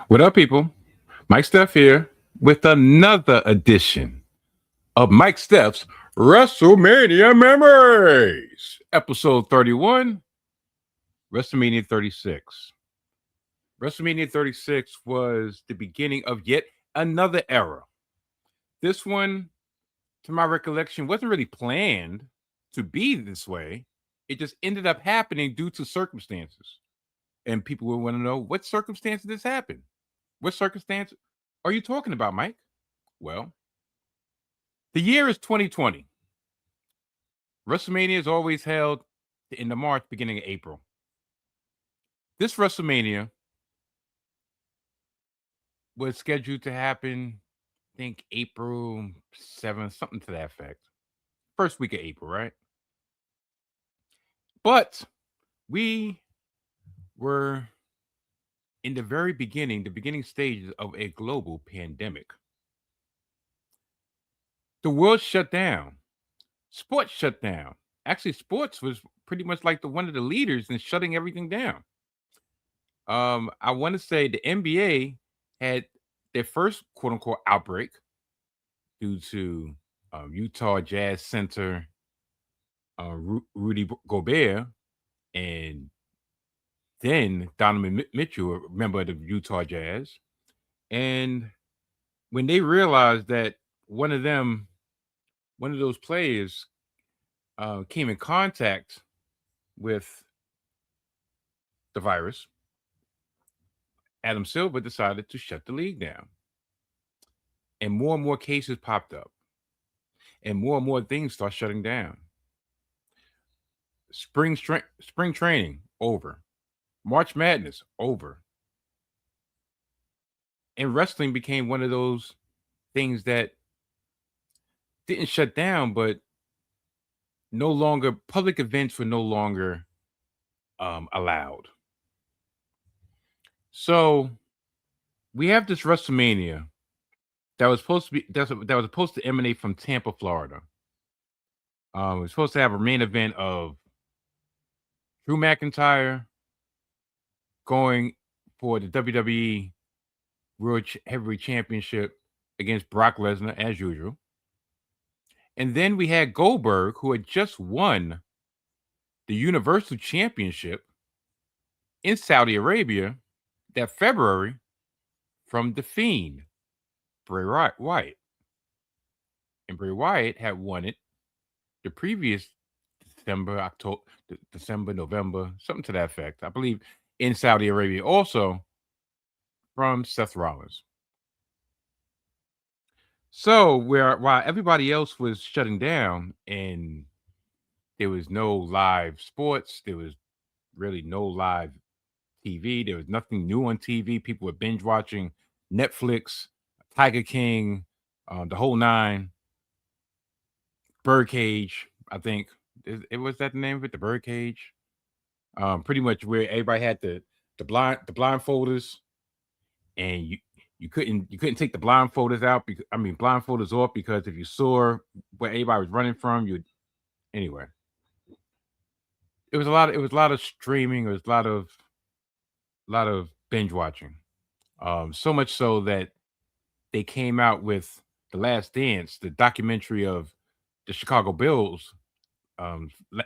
What up, people? Mike Steph here with another edition of Mike Steph's WrestleMania Memories, episode 31, WrestleMania 36. WrestleMania 36 was the beginning of yet another era. This one, to my recollection, wasn't really planned to be this way. It just ended up happening due to circumstances. And people will want to know what circumstances this happened. What circumstance are you talking about, Mike? Well, the year is 2020. WrestleMania is always held in the March, beginning of April. This WrestleMania was scheduled to happen, I think, April 7th, something to that effect. First week of April, right? But we were in the very beginning, the beginning stages of a global pandemic. The world shut down. Sports shut down. Actually, sports was pretty much like one of the leaders in shutting everything down. I want to say the NBA had their first quote unquote outbreak due to Utah Jazz center Rudy Gobert, and then Donovan Mitchell, a member of the Utah Jazz. And when they realized that one of those players came in contact with the virus, Adam Silver decided to shut the league down. And more cases popped up. And more things start shutting down. Spring training, over. March Madness, over. And wrestling became one of those things that didn't shut down, but no longer, public events were no longer allowed. So we have this WrestleMania that was supposed to emanate from Tampa, Florida. It was supposed to have a main event of Drew McIntyre going for the WWE World Heavyweight Championship against Brock Lesnar, as usual. And then we had Goldberg, who had just won the Universal Championship in Saudi Arabia that February from The Fiend, Bray Wyatt. And Bray Wyatt had won it the previous December, November, something to that effect. I believe in Saudi Arabia also from Seth Rollins. So while everybody else was shutting down and there was no live sports, there was really no live TV, there was nothing new on TV. People were binge watching Netflix, Tiger King, the whole nine, Birdcage, I think. It was that the name of it, the Birdcage. Pretty much where everybody had the blindfolders, and you couldn't take the blindfolders out blindfolders off, because if you saw where everybody was running from, anyway. It was a lot of streaming, it was a lot of binge watching. So much so that they came out with The Last Dance, the documentary of the Chicago Bulls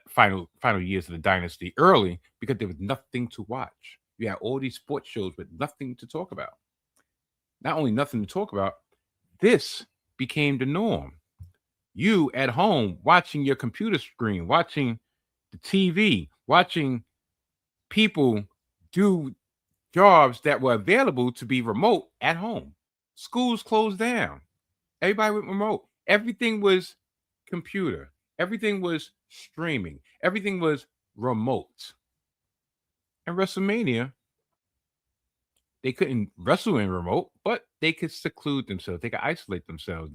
final years of the dynasty, early, because there was nothing to watch. You had all these sports shows with nothing to talk about. Not only nothing to talk about, this became the norm. You at home watching your computer screen, watching the TV, watching people do jobs that were available to be remote at home. Schools closed down. Everybody went remote. Everything was computer. Everything was streaming. Everything was remote. And WrestleMania, they couldn't wrestle in remote, but they could seclude themselves. They could isolate themselves.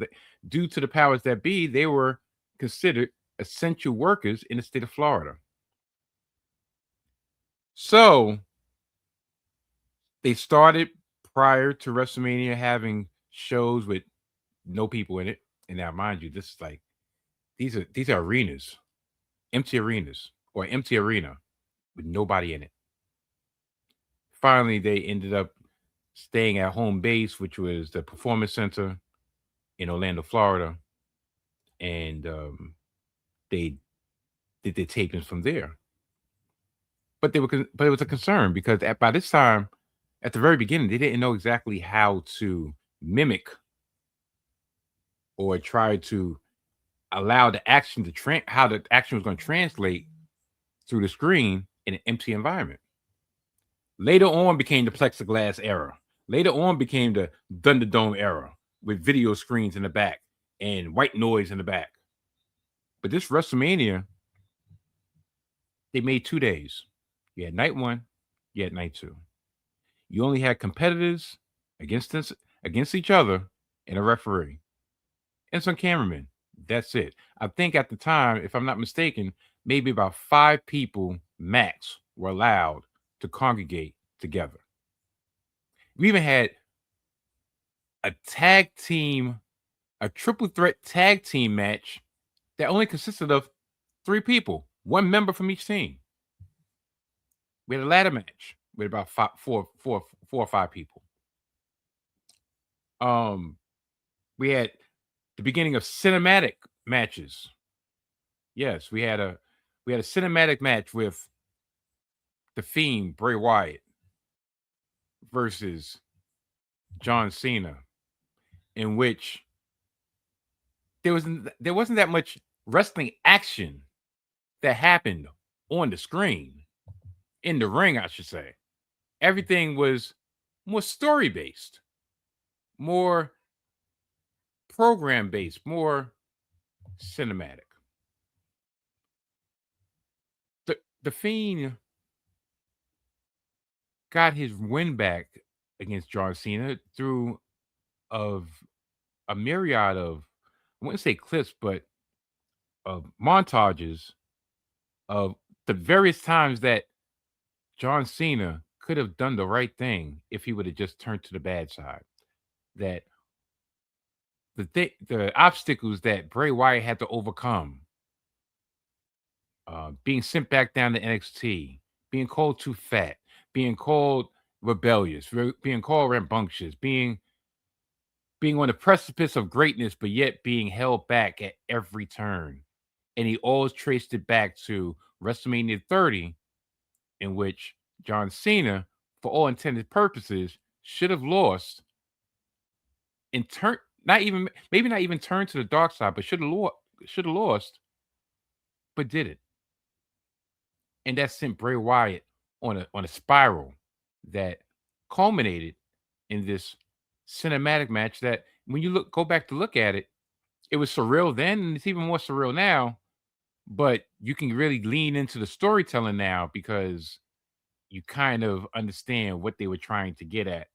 Due to the powers that be, they were considered essential workers in the state of Florida. So they started prior to WrestleMania having shows with no people in it. And now, mind you, this is like these are arenas, empty arenas, or empty arena with nobody in it. Finally, they ended up staying at home base, which was the Performance Center in Orlando, Florida, and they did their tapings from there. But but it was a concern because by this time, at the very beginning, they didn't know exactly how to mimic or try to allow the action to how the action was going to translate through the screen in an empty environment. Later on became the plexiglass era. Later on became the Thunderdome era with video screens in the back and white noise in the back. But this WrestleMania, they made 2 days. You had night one, you had night two. You only had competitors against each other and a referee and some cameramen. That's it. I think at the time, if I'm not mistaken, maybe about 5 people max were allowed to congregate together. We even had a triple threat tag team match that only consisted of 3 people, 1 member from each team. We had a ladder match with about 4 or 5 people. We had the beginning of cinematic matches. Yes, we had a cinematic match with the Fiend Bray Wyatt versus John Cena, in which there wasn't that much wrestling action that happened on the screen, in the ring, I should say. Everything was more story based, more program based, more cinematic. The Fiend got his win back against John Cena through of a myriad of, I wouldn't say clips, but of montages of the various times that John Cena could have done the right thing if he would have just turned to the bad side. That the obstacles that Bray Wyatt had to overcome, being sent back down to NXT, being called too fat, being called rebellious, being called rambunctious, being on the precipice of greatness, but yet being held back at every turn. And he always traced it back to WrestleMania 30, in which John Cena, for all intended purposes, should have lost and not even turned to the dark side, but should have lost, but did it. And that sent Bray Wyatt on a spiral that culminated in this cinematic match that, when you go back to look at it, it was surreal then, and it's even more surreal now. But you can really lean into the storytelling now because you kind of understand what they were trying to get at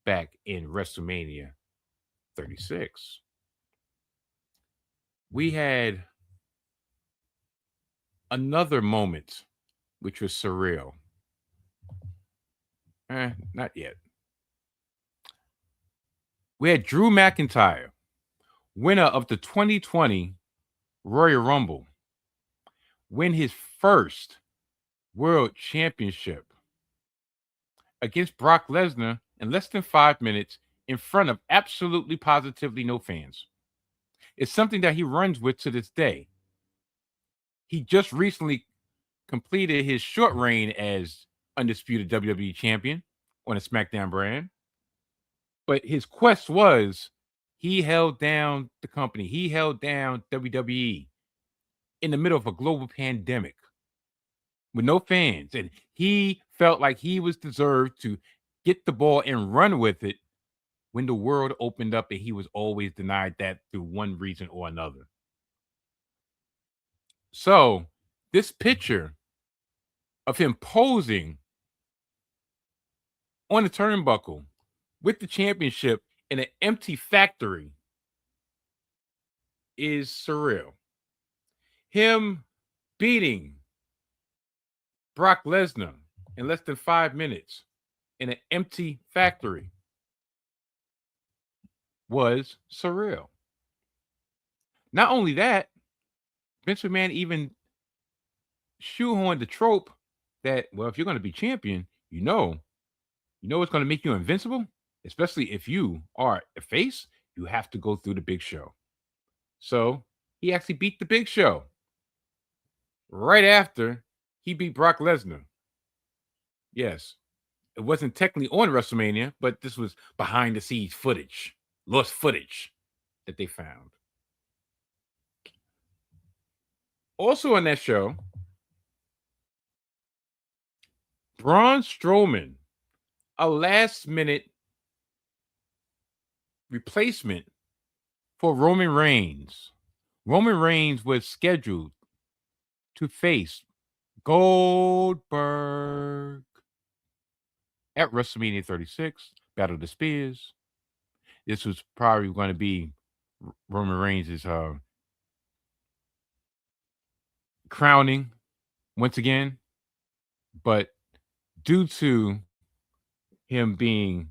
back in WrestleMania 36. We had another moment which was surreal. Not yet. We had Drew McIntyre, winner of the 2020 Royal Rumble, win his first World Championship against Brock Lesnar in less than 5 minutes in front of absolutely positively no fans. It's something that he runs with to this day. He just recently completed his short reign as undisputed WWE champion on a SmackDown brand. But his quest was, he held down the company. He held down WWE in the middle of a global pandemic with no fans. And he felt like he was deserved to get the ball and run with it when the world opened up, and he was always denied that through one reason or another. So this picture of him posing on the turnbuckle with the championship in an empty factory is surreal. Him beating Brock Lesnar in less than 5 minutes in an empty factory was surreal. Not only that, Vince McMahon even shoehorned the trope that, well, if you're going to be champion, you know what's going to make you invincible? especially if you are a face, you have to go through the Big Show. So he actually beat the Big Show right after he beat Brock Lesnar. Yes, it wasn't technically on WrestleMania, but this was behind the scenes footage, lost footage that they found. Also on that show, Braun Strowman, a last minute replacement for Roman Reigns. Roman Reigns was scheduled to face Goldberg at WrestleMania 36, Battle of the Spears. This was probably going to be Roman Reigns' crowning once again, but due to him being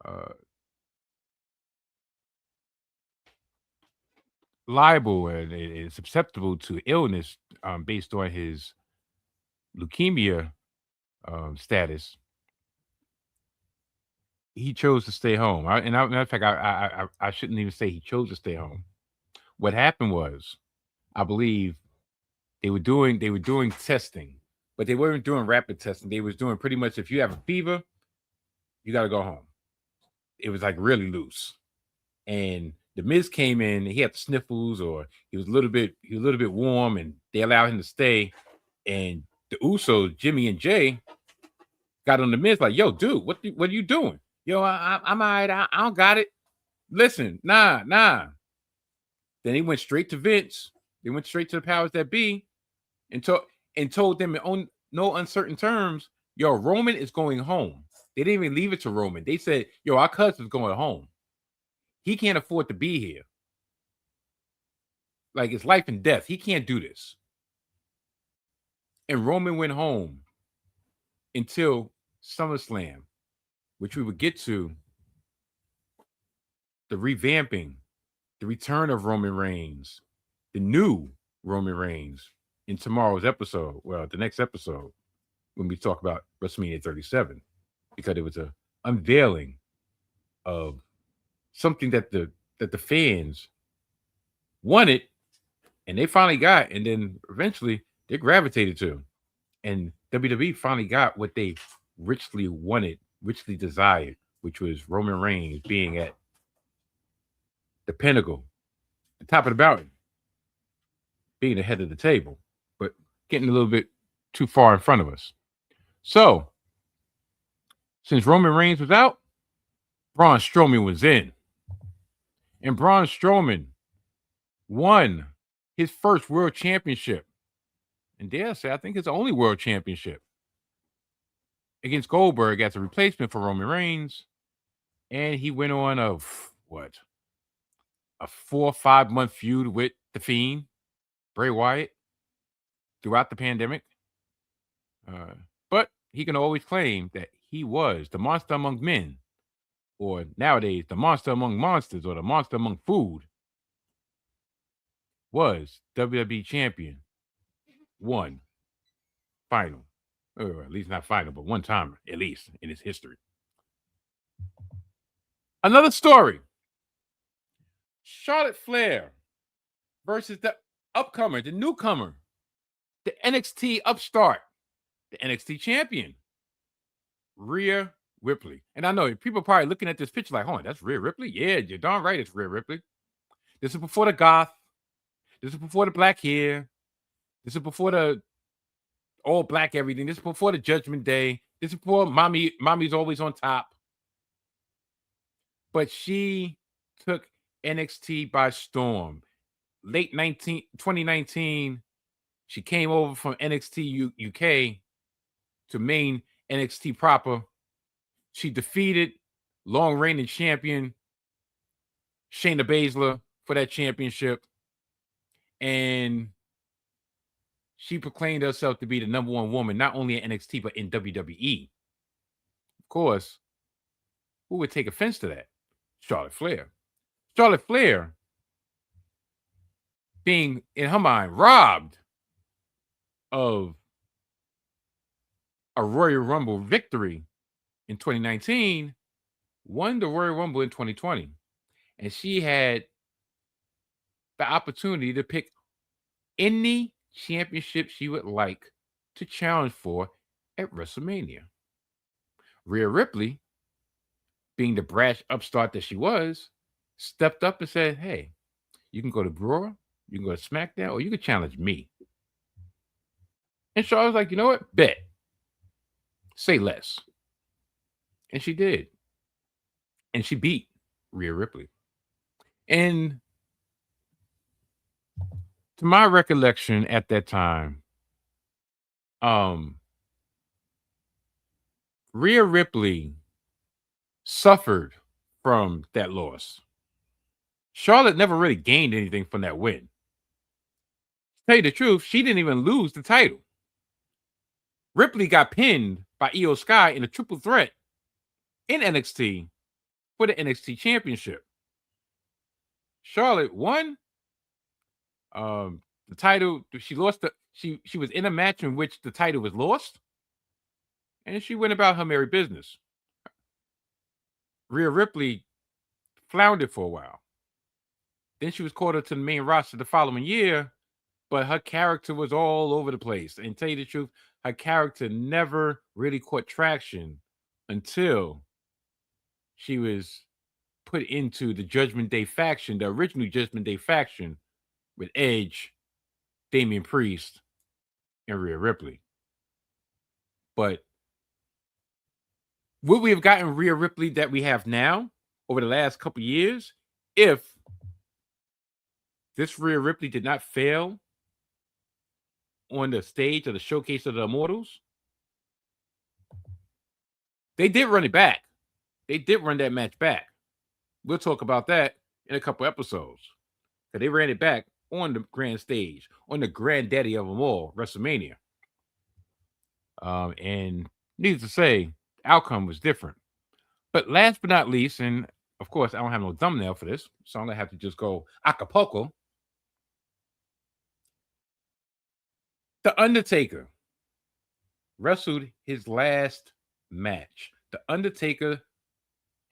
uh, liable and susceptible to illness based on his leukemia status, he chose to stay home. Matter of fact, I shouldn't even say he chose to stay home. What happened was, I believe they were doing testing, but they weren't doing rapid testing. They was doing pretty much, if you have a fever, you got to go home. It was like really loose. And the Miz came in, and he had the sniffles, or he was a little bit warm, and they allowed him to stay. And the Usos, Jimmy and Jay, got on the Miz like, "Yo, dude, what are you doing? Yo, I'm all right. I don't got it. Listen, nah." Then he went straight to Vince. They went straight to the powers that be, and told them in no uncertain terms, "Yo, Roman is going home." They didn't even leave it to Roman. They said, "Yo, our cousin's going home. He can't afford to be here. Like, it's life and death. He can't do this." And Roman went home until SummerSlam, which we would get to, the revamping, the return of Roman Reigns, the new Roman Reigns in tomorrow's episode. Well, the next episode, when we talk about WrestleMania 37, because it was a unveiling of something that the fans wanted, and they finally got, and then eventually they gravitated to. And WWE finally got what they richly wanted, richly desired, which was Roman Reigns being at the pinnacle, the top of the mountain, being the head of the table, but getting a little bit too far in front of us. So, since Roman Reigns was out, Braun Strowman was in. And Braun Strowman won his first world championship. And dare I say, I think it's the only world championship, against Goldberg as a replacement for Roman Reigns. And he went on a 4 or 5 month feud with the Fiend, Bray Wyatt, throughout the pandemic. But he can always claim that he was the monster among men, or nowadays the monster among monsters, or the monster among food. Was WWE champion, one final, or at least not final, but one time at least in his history. Another story: Charlotte Flair versus the upcomer, the newcomer, the NXT upstart, the NXT champion, Rhea Ripley. And I know people probably looking at this picture like, "Oh, that's Rhea Ripley." Yeah, you're darn right, it's Rhea Ripley. This is before the goth. This is before the black hair. This is before the all black everything. This is before the Judgment Day. This is before mommy's always on top. But she took NXT by storm. Late 2019, she came over from NXT UK to main NXT proper. She defeated long reigning champion Shayna Baszler for that championship. And she proclaimed herself to be the number one woman, not only in NXT, but in WWE. Of course, who would take offense to that? Charlotte Flair. Charlotte Flair being, in her mind, robbed of a Royal Rumble victory in 2019 won the Royal Rumble in 2020, and she had the opportunity to pick any championship she would like to challenge for at WrestleMania. Rhea Ripley, being the brash upstart that she was, stepped up and said, "Hey, you can go to Raw, you can go to SmackDown, or you can challenge me." And Charlotte was like, "You know what? Bet. Say less." And she did. And she beat Rhea Ripley. And to my recollection at that time, um, Rhea Ripley suffered from that loss. Charlotte never really gained anything from that win. To tell you the truth, she didn't even lose the title. Ripley got pinned by Io Sky in a triple threat in NXT for the NXT Championship. Charlotte won the title. She lost the she was in a match in which the title was lost, and she went about her merry business. Rhea Ripley floundered for a while. Then she was called up to the main roster the following year, but her character was all over the place. And tell you the truth, her character never really caught traction until she was put into the Judgment Day faction, the original Judgment Day faction with Edge, Damian Priest, and Rhea Ripley. But would we have gotten Rhea Ripley that we have now over the last couple years if this Rhea Ripley did not fail on the stage of the Showcase of the Immortals? They did run it back. They did run that match back. We'll talk about that in a couple episodes. Because they ran it back on the grand stage, on the granddaddy of them all, WrestleMania. And needless to say, the outcome was different. But last but not least, and of course, I don't have no thumbnail for this, so I'm going to have to just go Acapulco. The Undertaker wrestled his last match. The Undertaker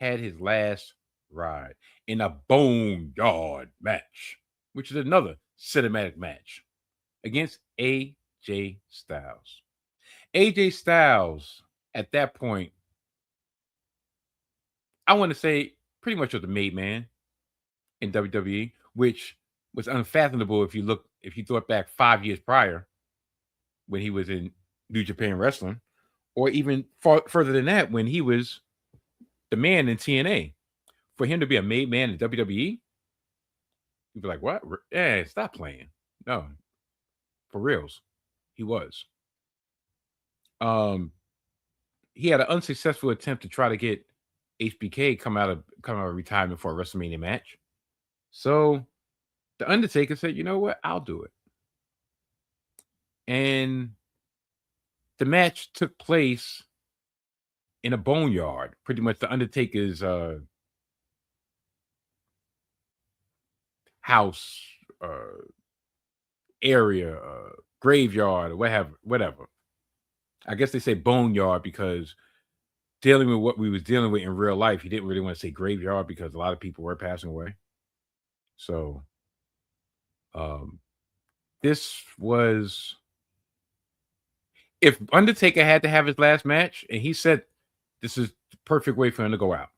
had his last ride in a boneyard match, which is another cinematic match against AJ Styles. AJ Styles, at that point, I want to say pretty much was the made man in WWE, which was unfathomable if you thought back 5 years prior when he was in New Japan Wrestling, or even further than that when he was the man in TNA. For him to be a made man in WWE, you'd be like, what? Yeah, stop playing. No, for reals, he was. He had an unsuccessful attempt to try to get HBK come out of retirement for a WrestleMania match. So the Undertaker said, you know what? I'll do it. And the match took place in a boneyard, pretty much the Undertaker's house, area, graveyard, or whatever. I guess they say boneyard because dealing with what we was dealing with in real life, he didn't really want to say graveyard because a lot of people were passing away. So this was, if Undertaker had to have his last match, and he said this is the perfect way for him to go out.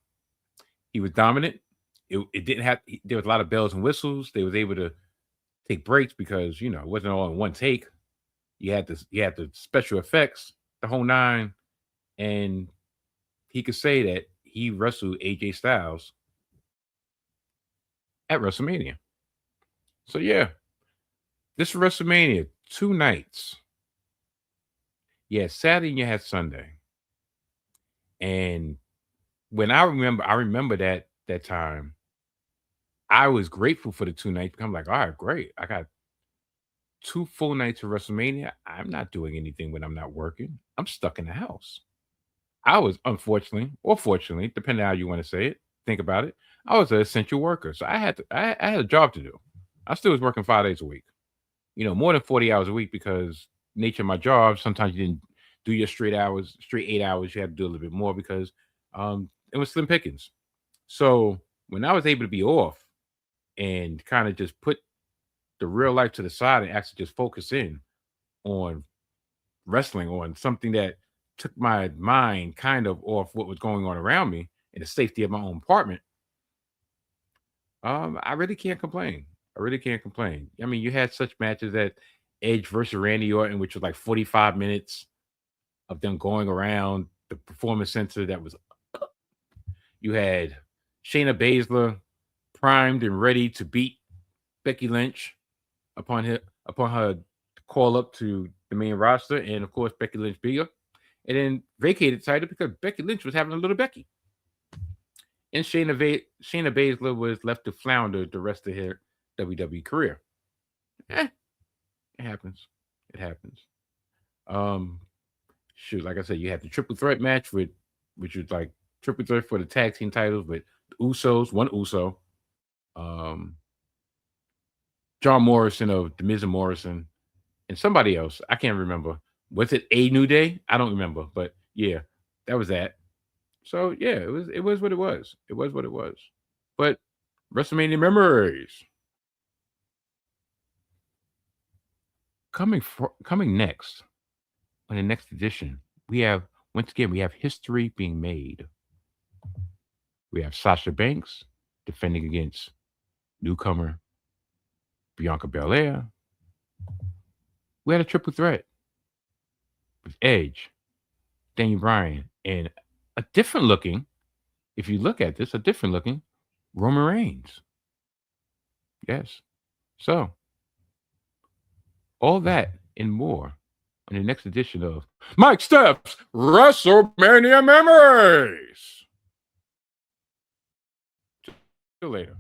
He was dominant. It didn't have, there was a lot of bells and whistles. They was able to take breaks because, it wasn't all in one take. You had the special effects, the whole nine, and he could say that he wrestled AJ Styles at WrestleMania. So yeah, this WrestleMania, 2 nights. Yeah, Saturday and you had Sunday. And when I remember that time, I was grateful for the 2 nights. I'm like, all right, great. I got 2 full nights of WrestleMania. I'm not doing anything when I'm not working. I'm stuck in the house. I was, unfortunately, or fortunately, depending on how you want to say it, think about it. I was an essential worker. So I had a job to do. I still was working 5 days a week. More than 40 hours a week because nature of my job, sometimes you didn't do your straight 8 hours. You had to do a little bit more because slim pickings. So when I was able to be off and kind of just put the real life to the side and actually just focus in on wrestling, on something that took my mind kind of off what was going on around me in the safety of my own apartment, I really can't complain. I really can't complain. I mean, you had such matches at Edge versus Randy Orton, which was like 45 minutes of them going around the performance center. That was You had Shayna Baszler primed and ready to beat Becky Lynch upon her call up to the main roster, and of course Becky Lynch beat her, and then vacated the title because Becky Lynch was having a little Becky, and Shayna Baszler was left to flounder the rest of her WWE career. Eh, it happens. It happens. Um, Shoot, like I said, you had the triple threat match which was like triple threat for the tag team titles with the Usos, one Uso, um, John Morrison of the Miz and Morrison, and somebody else. I can't remember. Was it a New Day? I don't remember, but yeah, that was that. So yeah, it was what it was. It was what it was. But WrestleMania memories coming next on the next edition. We have once again we have history being made. We have Sasha Banks defending against newcomer Bianca Belair. We had a triple threat with Edge, Daniel Bryan, and a different looking, if you look at this, a different looking Roman Reigns. Yes. So, all that and more on the next edition of Mike Steps WrestleMania Memories. See you later.